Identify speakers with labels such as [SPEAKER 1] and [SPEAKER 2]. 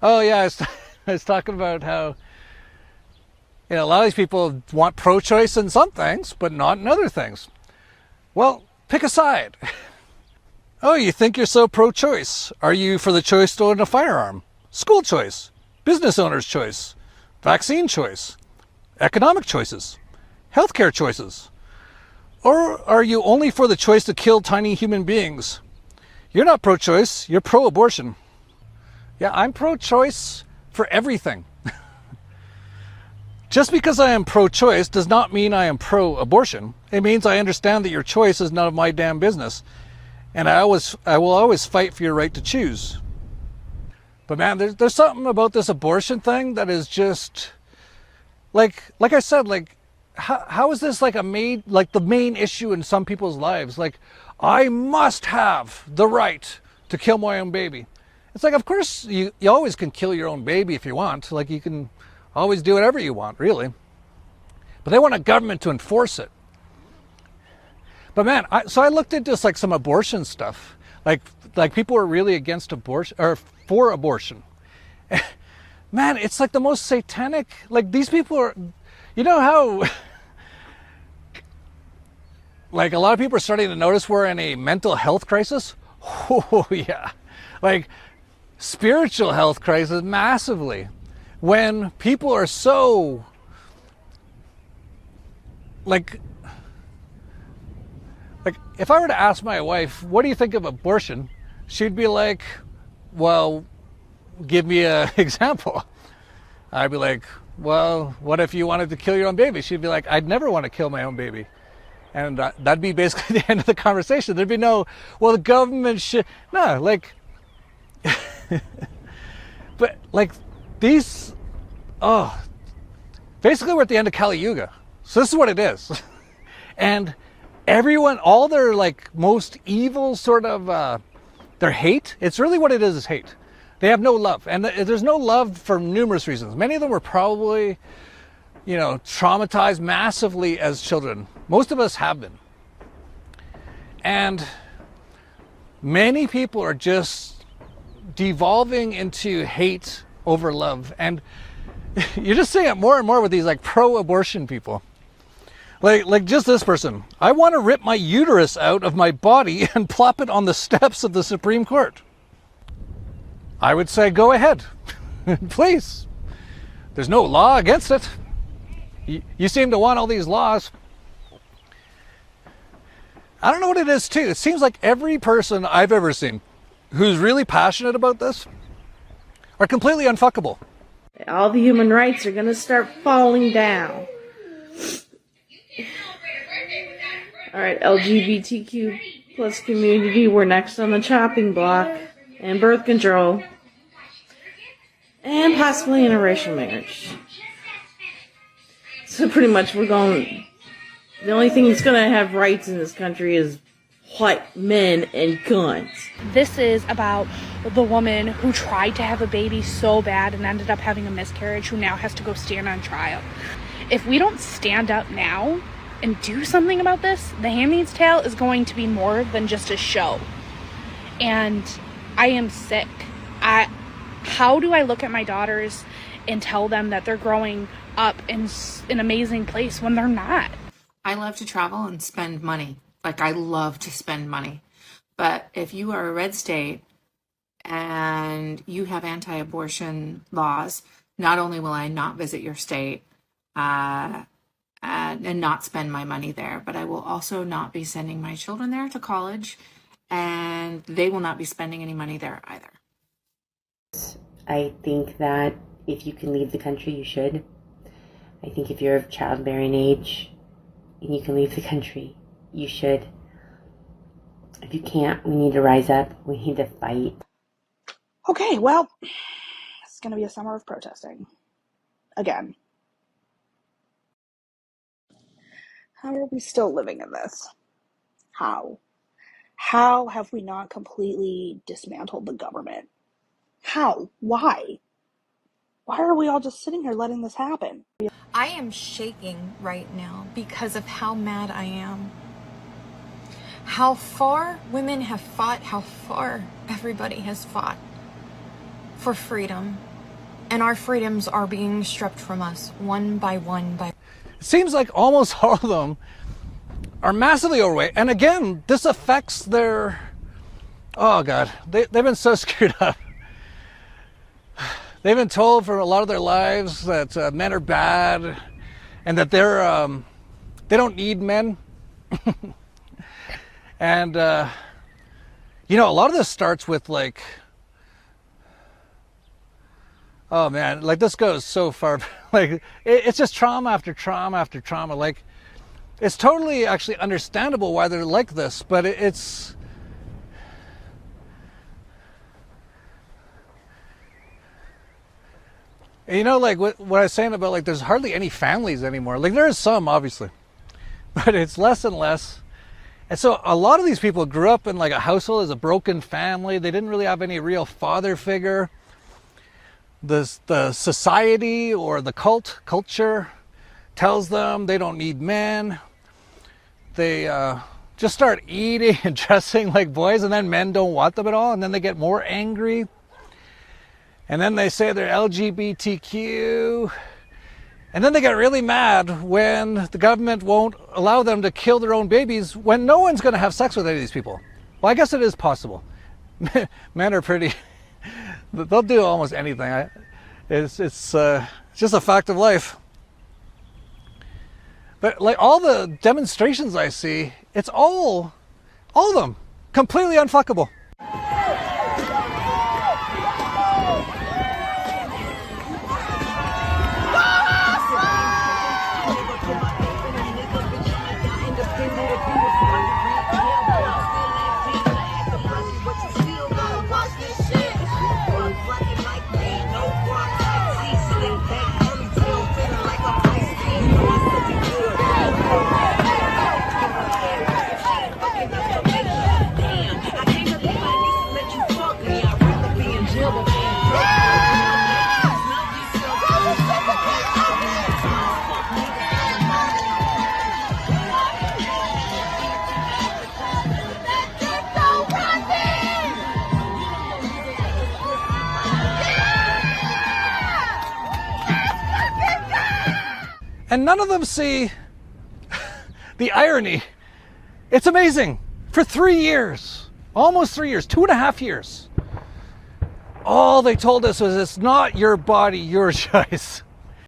[SPEAKER 1] Oh yeah, I was talking about how a lot of these people want pro-choice in some things, but not in other things. Well, pick a side. Oh, you think you're so pro-choice? Are you for the choice to own a firearm? School choice, business owner's choice, vaccine choice, economic choices, healthcare choices? Or are you only for the choice to kill tiny human beings? You're not pro-choice, you're pro-abortion. Yeah, I'm pro-choice for everything. Just because I am pro-choice does not mean I am pro-abortion. It means I understand that your choice is none of my damn business. And I will always fight for your right to choose. But man, there's something about this abortion thing that is just like I said, like how is this like the main issue in some people's lives? Like, I must have the right to kill my own baby. It's like, of course you always can kill your own baby if you want. Like, you can always do whatever you want, really. But they want a government to enforce it. But man, so I looked into like some abortion stuff. Like people are really against abortion or for abortion. Man, it's like the most satanic. Like, these people are, you know how like a lot of people are starting to notice we're in a mental health crisis. Oh yeah, like spiritual health crisis massively. When people are so like if I were to ask my wife, what do you think of abortion? She'd be like, well, give me an example. I'd be like, well, what if you wanted to kill your own baby? She'd be like, I'd never want to kill my own baby. And that'd be basically the end of the conversation. There'd be no, well, the government should, no, like, but like these, oh, basically we're at the end of Kali Yuga. So this is what it is. And everyone, all their like most evil sort of, their hate, it's really what it is hate. They have no love. And there's no love for numerous reasons. Many of them were probably, traumatized massively as children. Most of us have been. And many people are just devolving into hate over love. And you're just seeing it more and more with these like pro-abortion people. Like just this person. I want to rip my uterus out of my body and plop it on the steps of the Supreme Court. I would say go ahead. Please. There's no law against it. You seem to want all these laws. I don't know what it is too. It seems like every person I've ever seen who's really passionate about this are completely unfuckable.
[SPEAKER 2] All the human rights are going to start falling down. All right, LGBTQ plus community, we're next on the chopping block. And birth control. And possibly interracial marriage. So pretty much we're going, the only thing that's going to have rights in this country is white men and guns.
[SPEAKER 3] This is about the woman who tried to have a baby so bad and ended up having a miscarriage, who now has to go stand on trial. If we don't stand up now and do something about this, The Handmaid's Tale is going to be more than just a show. And I am sick. How do I look at my daughters and tell them that they're growing up in an amazing place when they're not?
[SPEAKER 4] I love to travel and spend money. Like, I love to spend money. But if you are a red state and you have anti-abortion laws, not only will I not visit your state and not spend my money there, but I will also not be sending my children there to college, and they will not be spending any money there either.
[SPEAKER 5] I think that if you can leave the country, you should. I think if you're of childbearing age and you can leave the country, you should. If you can't, we need to rise up. We need to fight.
[SPEAKER 6] Okay, well, it's going to be a summer of protesting. Again. How are we still living in this? How? How have we not completely dismantled the government? How? Why? Why are we all just sitting here letting this happen?
[SPEAKER 7] I am shaking right now because of how mad I am. How far women have fought, how far everybody has fought for freedom, And our freedoms are being stripped from us one by one by.
[SPEAKER 1] It seems like almost all of them are massively overweight. And again, this affects their, oh God, they've been so screwed up. They've been told for a lot of their lives that men are bad and that they don't need men. And, you know, a lot of this starts with like, oh man, like this goes so far. Like it's just trauma after trauma after trauma. Like it's totally actually understandable why they're like this, but it's, you know, like what I was saying about like there's hardly any families anymore. Like there is some, obviously, but it's less and less. And so a lot of these people grew up in like a household as a broken family. They didn't really have any real father figure. The society or the culture tells them they don't need men. They just start eating and dressing like boys, and then men don't want them at all, and then they get more angry. And then they say they're LGBTQ. And then they get really mad when the government won't allow them to kill their own babies when no one's going to have sex with any of these people. Well, I guess it is possible. Men are pretty, they'll do almost anything. It's just a fact of life. But like all the demonstrations I see, it's all of them, completely unfuckable. And none of them see the irony. It's amazing. For 3 years, almost 3 years, 2.5 years, all they told us was it's not your body, your choice.